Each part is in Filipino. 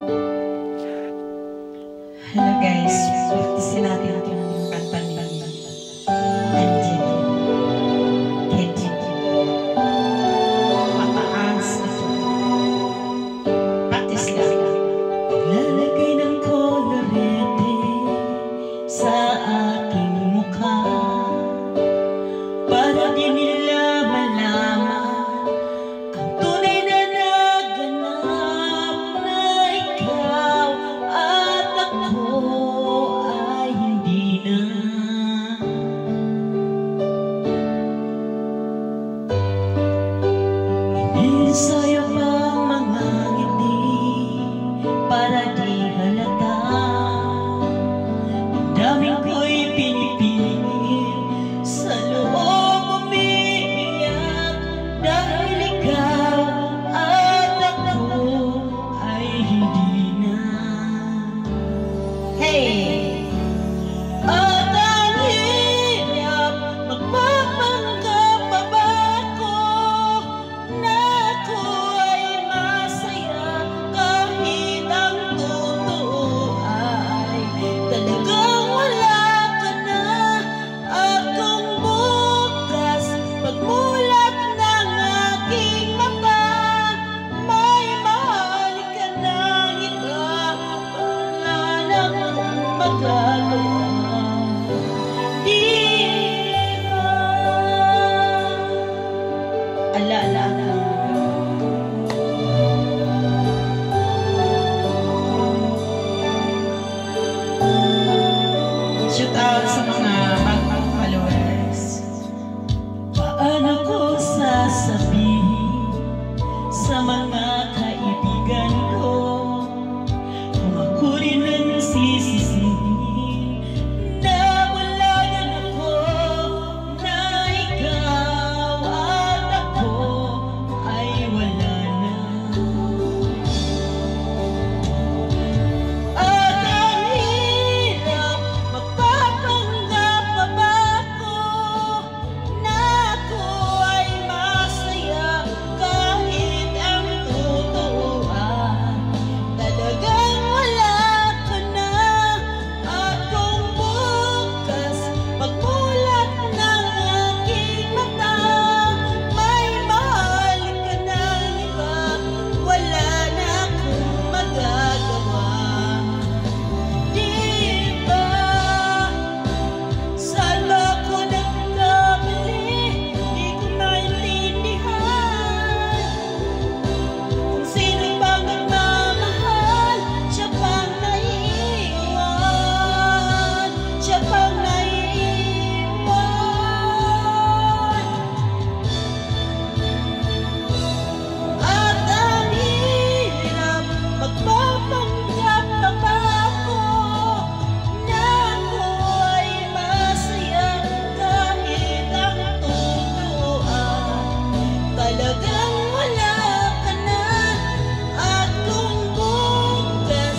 Hello guys, practice natin itong kanta ni Angel Kenji. Mataas ito. Practice lang. Lalagay ng kolorete sa aking mukha para di nila malaman ang tunay na naganap na ikaw at ako ay hindi na. Iniensayo pang mga ngiti para di halata. Ang daming ko'y pinipili sa loob umiiyak dahil ikaw at ako ay hindi na. Hey! At ang hirap, magpapanggap pa ba ako na ako ay masaya kahit ang totoo ay talagang wala ka na. At kung bukas pagmulat ng aking mata may mahal ka ng iba, wala na akong magagawa. Di ba? Alaala ako. Shoot out sa mga bagong followers. Paano ko sasabihin sa mga kaibigan ko kung ako rin ang sisisihin na wala na ako, na ikaw at ako ay wala na. At ang hirap, magpapanggap pa ba ako na ako ay masaya kahit ang totoo ay talagang wala ka na. At kung bukas pagmulat ng aking mata may mahal ka ng iba, wala na akong magagawa. Di ba? Saan ba ako nagkamali? Di ko maintindihan kung sino bang nagmamahal. Siya pang naiiwan, siya pang naiiwan. At ang hirap, magpapanggap pa ba ako na ako ay masaya kahit ang totoo ay talagang wala ka na. At kung bukas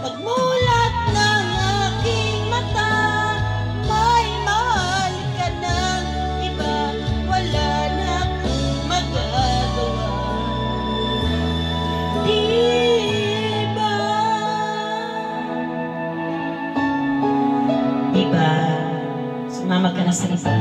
pagmulat ng aking mata may mahal ka ng iba, wala na akong magagawa. Di ba? Di ba? Sumama ka na sa iba.